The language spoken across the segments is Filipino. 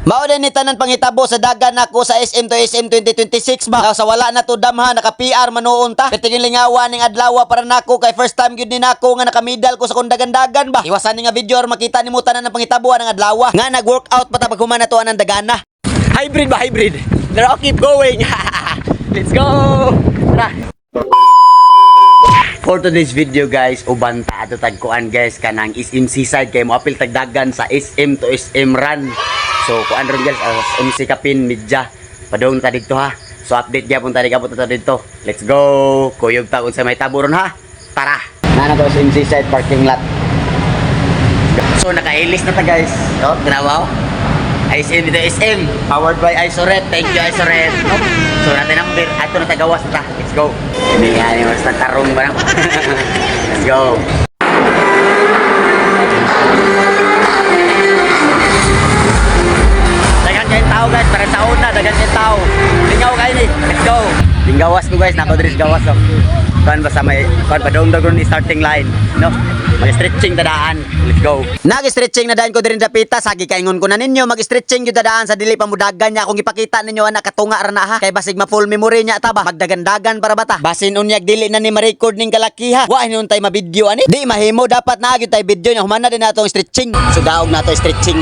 Mao din ni tanan pangitabo sa dagan nako sa SM to SM 2026 ba. Sa wala na to damha naka-PR manuon ta. Pitingin lingawan ning adlaw para nako kay first time gyud ni nako nga naka-medal ko sa kundagan-dagan ba. Iwasan ni nga video or makita nimo tanan ng pangitabo ng adlaw nga nag-workout pa ta pag human na to anang dagana. Hybrid ba hybrid? Pero keep going. Let's go. Tara. For today's video guys, uban ta ato tagkuan guys kanang SM Seaside kay moapil tagdagan sa SM to SM run. So kuan ron guys, MC Kapin Midja. Padung ta dito ha. So update gyapon ta digabot ta dito. Let's go. Kuyog ta unsa may taburon ha. Tara. Nana to SM Seaside parking lot. So naka-ilis na ta guys. No, grabe. SM dito SM powered by Isoret. Thank you Isoret. No? So natin number ato na tagawas na ta. Let's go. Ini nga ni mas tarong ba na. Let's go. Dagan kayo tao guys, para sa una dagan kayo tao. Lingaw kayo ni. Let's go. Linggawas ko guys, nako diri gawas ko. Kan ba sa may kan pa dong dagon starting line, no? Mag-stretching tadaan. Let's go. Nag-stretching na daan ko diri dapita, sagi kaingon ko na ninyo, mag-stretching gyud tadaan sa dili pa mudagan niya kung ipakita ninyo anak katunga ra na ha. Kay basig ma full memory niya ta ba. Magdagan-dagan para bata. Basin unyag dili na ni ma-record ning kalakiha. Wa hinon tay ma-video ani. Di mahimo dapat na gyud tay video nya human na din nato ang stretching. So daog nato stretching.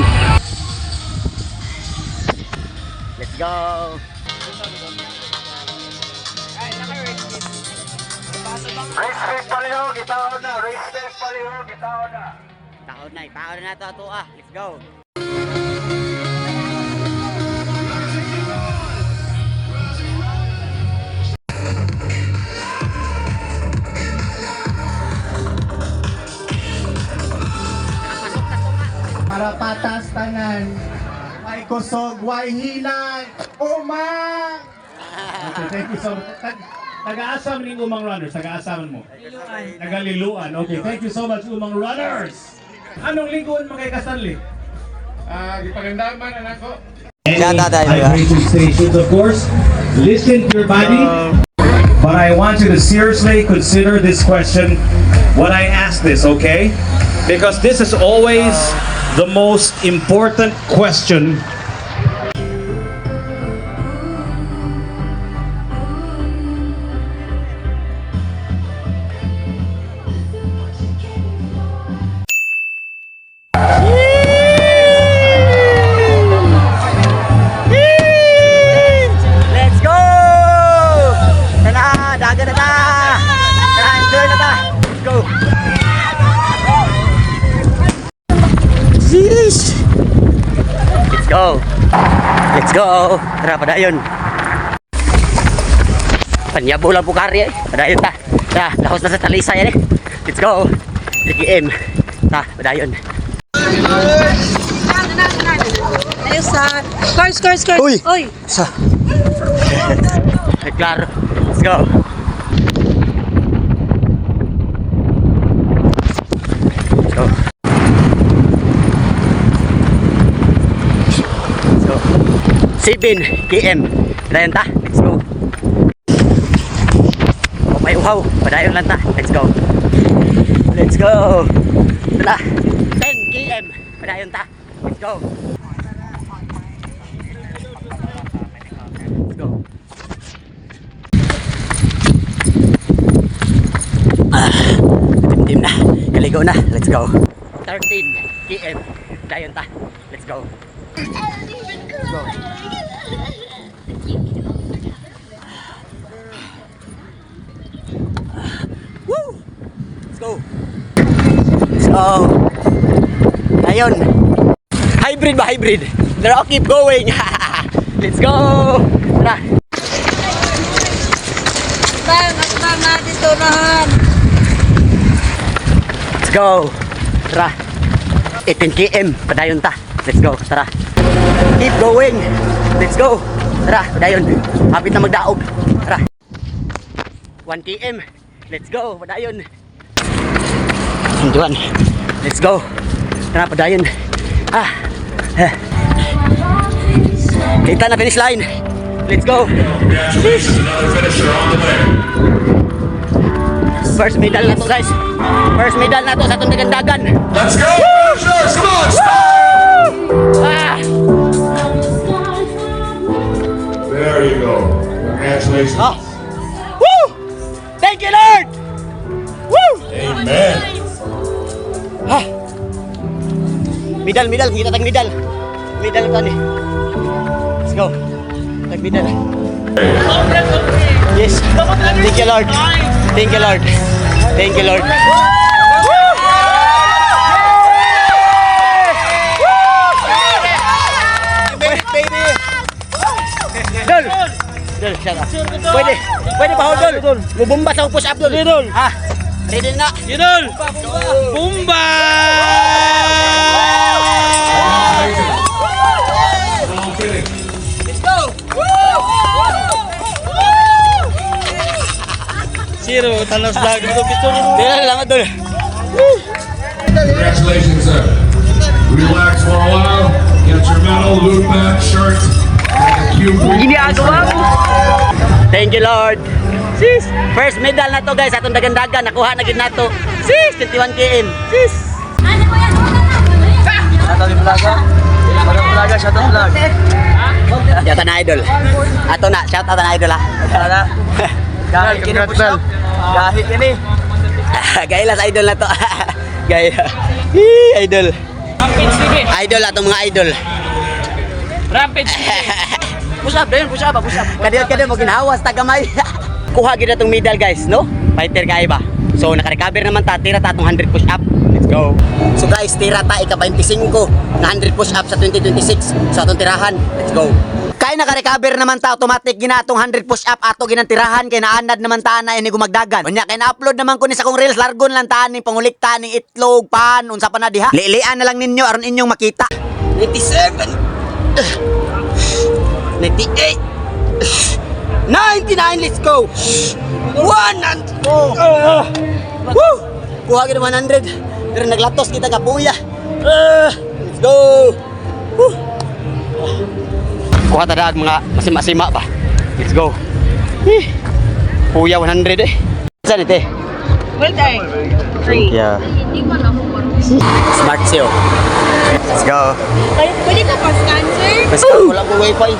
Let's go. Race paliho, gitaon na. Race paliho, gitaon na. Taon na to ato ah. Let's go. Para patas tanan. May kusog, way hinay. Umang! Okay, thank you so much. Taga-asam ning Umang Runners, taga-asaman mo. Nagaliluan. Okay, thank you so much Umang Runners. Anong lingkuan mo kay Kastanli? Gipagandaman anak ko. Hydration stations, of course. Listen to your body. But I want you to seriously consider this question when I ask this, okay? Because this is always the most important question. Let's go! Tara, dagan na ta! Tara, enjoy na ta! Let's go! Sheesh! Let's go! Let's go! Tara, padayon! Panyabo lang pukari eh! Padayon ta! Tara, lahos na sa talisa yan eh! Let's go! DKM! Ta, padayon! Ayos sa scores. Uy! Oy. Sa! Claro! Let's go! Let's go! So, 7 km. Padayon ta. Let's go. Oh, may uhaw. Padayon lang ta. Let's go. Let's go. Tara. 10 km. Padayon ta. Let's go. Let's go. Timtim na. Kaligo na. Let's go. 13 km. Padayon ta. Let's go. Let's go. Woo! Let's go. Let's go. Ayun. Hybrid ba hybrid? Pero keep going. Let's go. Tara. Bang natin tunahan. Let's go. Tara. 18 km. Padayon ta. Let's go. Tara. Keep going. Let's go. Tara. Padayon. Hapit na magdaog. Tara. 1 km. Let's go. Padayon. 21. Let's go. Tara. Padayon. Kita na finish line. Let's go. First medal na to guys. First medal na to sa itong dagan. Let's go! Come on, stop! Congratulations. Woo! Thank you, Lord! Woo! Amen. Medal, kita tag medal. Medal ito ni. Let's go. Tag medal. Yes. Thank you, Lord. Thank you, Lord. Thank you, Lord. Dol! Dol, shut up. Pwede pa hold, Dol. Bubumba sa push up, Dol. Ha? Ready na? Idol! Bumba! Let's go! Zero, talas lag. Dila, salamat, Dol. Congratulations, sir. Relax for a while. Get your medal, loop back, shirt, and a cube. Thank you, Lord. Sis, first medal na to, guys. Atong dagandagan, nakuha na gid nato. Sis, 21 km. Sis. Shout out na idol. Ato na, shout out na idol ha. Gahi kini push up. Gahi kini. Gaya sa idol na to. Gaya. Idol. Rampage sige. Idol atong mga idol. Rampage sige. Push up din, push up. Kadiyot mo ginhawas tagamay. Kuha gid atong medal, guys, no? Fighter kay ba. So naka-recover naman ta, tira ta atong 100 push up. Let's go. So guys, tira ta ika-25 na 100 push up sa 2026 sa atong tirahan. Let's go. Kay naka-recover naman ta, automatic gina atong 100 push up ato ginang tirahan kay naanad naman ta na ini gumagdagan. Unya kay na-upload naman ko ni sa kong reels, largon lang ta ning pangulikta ning itlog, pan, unsa pa na diha. Lilian na lang ninyo aron inyong makita. 97 98 99, let's go! 100! Woo! Kuha kita 100. Pero naglatos kita kapuya. Let's go! Woo! Kuha tadag mga masima-sima pa. Let's go! Puya 100 eh. Saan ito eh? Well done. Yeah. Smart SEO. Let's go! Pwede ka pa scan, sir? Basta wala ko wifi.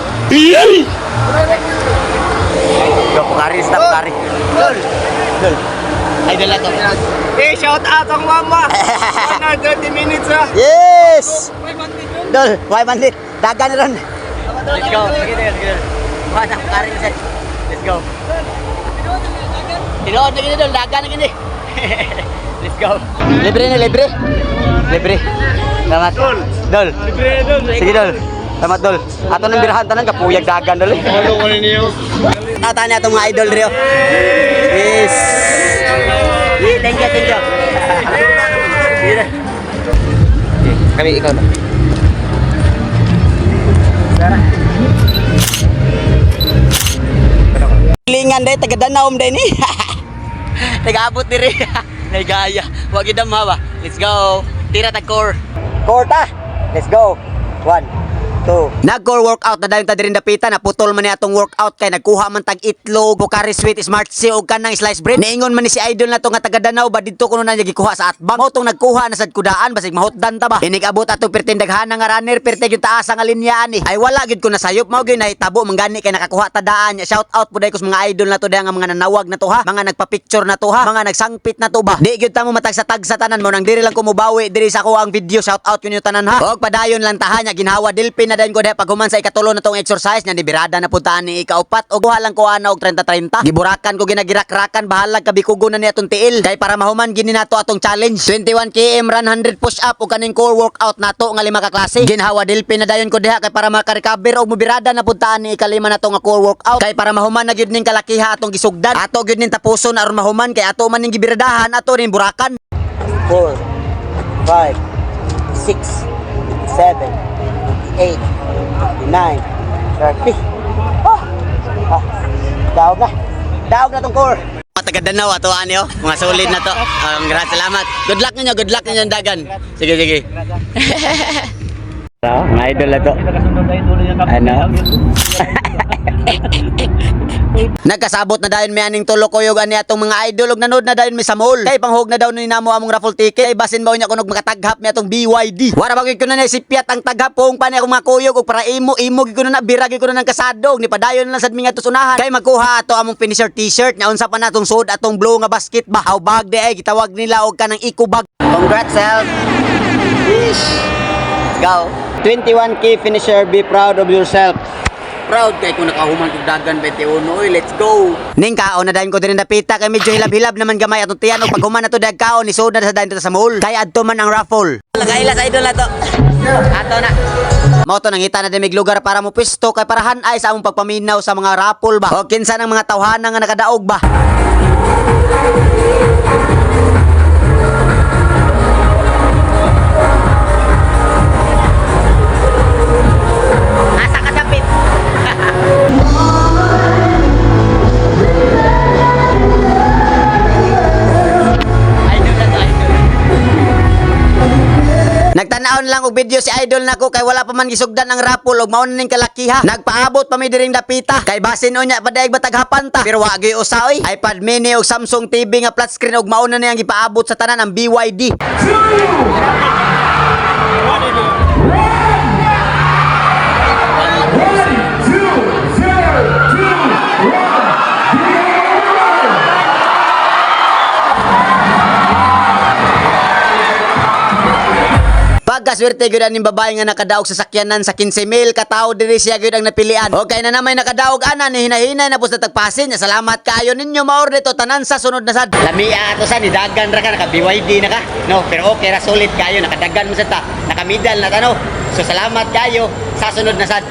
Go, pukari, stop, pukari. Dol! Idol na to. Eh, shout out ang mama. 130 minutes ha. Yes! Dol, why bandit? Dagan na ron. Let's go. Sige. Wala, pukari na set. Let's go. Tinood na gini, Dol. Dagan na gini. Let's go. Libre. Salamat. Dol. Sige, Dol. Salamat, Dol. Ato nang birahan tanan kapuyag dagan, Dol. Ano ko ninyo? Tanya itong mga idol rin. Yes. Thank you. Kami, ikaw na. Lingan dahil, taga-danaom dahil ni. Taga-abot ni rin. Nagaya. Huwag idam ha ba? Let's go. Tira tag-core. Core ta. Let's go. 1, 2. Nag-core workout na dahil ta din dapitan, naputol man ni atong workout kay nagkuha man tag itlog, bukari sweet, smart SEO ug kanang slice bread. Niingon man ni si idol na to nga taga Danau ba didto kuno na gikuha sa atbang. Mao tong nagkuha na sad kudaan basig mahutdan ta ba. Inig-abot ato pertin daghan nga runner, perti gyud taas nga linya ani. Ay wala gyud ko nasayop mao gyud nahitabo manggani kay nakakuha ta daan. Shout out puday ko sa mga idol na to nga mga nanawag na to ha, mga nagpa-picture na to ha, mga nagsangpit na to ba. Di gyud ta mo matag-satag sa tanan mo nang diri lang ko mobawi diri sa ko ang video. Shout out kunyo tanan ha. Og padayon lang taha nya ginhawa dilpin na dayon ko dahil pag human sa ikatulo na tong exercise nya ni birada na puntaan ni ikaupat og buha lang ko ana og 30-30. Giburakan ko ginagirak-rakan bahalag kabikugo na ni atong tiil kay para mahuman gini nato atong challenge 21 km run 100 push up og kaning core workout nato nga 5 ka klase. Ginhawa dilpin na dayon ko diha kay para maka-recover og mobirada na puntaan ni ikalima nato nga core workout kay para mahuman na gyud ning kalakiha atong gisugdan. Ato gyud ning tapuson aron mahuman kay ato man ning gibiradahan ato ning burakan. 4 5 6 7 8 9, 30. Daog na tong core. Mga taga-Danau ato ani oh. Mga solid na to. Maraming salamat. Good luck ninyo dagan. Sige. Mga idol na to. Ano? Nagkasabot na dayon mi aning tulo ko yung ani atong mga idol ug nanood na dayon mi sa mall. Kay panghug na daw ni namo among raffle ticket. Kay basin mao nya kunog makataghap mi atong BYD. Wara bagay ko na si Piat ang taghapong pa ni akong mga kuyog ug para imo gid ko na birag ko na ng kasadog ni padayon na lang sad mi nga tusunahan. Kay magkuha ato among finisher t-shirt nya unsa pa natong suod atong blue nga basket ba. How bag di ay gitawag nila og kanang eco bag. Congrats, Sel. Go. 21K finisher, be proud of yourself. Proud kay kung nakahuman kong dagan 21. Oy, let's go. Ning kaon na dayon ko din napita kay medyo hilab-hilab naman gamay atong tiyan og paghuman na to dag kaon ni sood na sa dayon to sa mall. Kay adto man ang raffle. Lagay sa idol na to. Ato na. Mao to nangita na dimig lugar para mo pwesto kay parahan ay sa among pagpaminaw sa mga raffle ba. O kinsa nang mga tawhanan nga nakadaog ba. Asa ka dapit? Nagtanaon lang og video si idol nako kay wala pa man gisugdan ang raffle og mao na ning kalakiha. Nagpaabot pa mi diring dapita kay basin unya padaig bataghapan ta. Pero wa gyud usa oy. iPad mini og Samsung TV nga flat screen og mao na niyang gipaabot sa tanan ang BYD. Pagkaswerte gyud aning babae nga nakadaog sa sakyanan sa 15,000 ka tawo diri siya gyud ang napilian. Okay na namay nakadaog ana ni hinahinay na pus natagpasin. Salamat kaayo ninyo maor dito tanan sa sunod na sad. Lamia ato sa ni dagan ra ka naka BYD na ka. No, pero okay ra solid kayo nakadagan mo sa ta. Nakamidal na tano. So salamat kayo sa sunod na sad.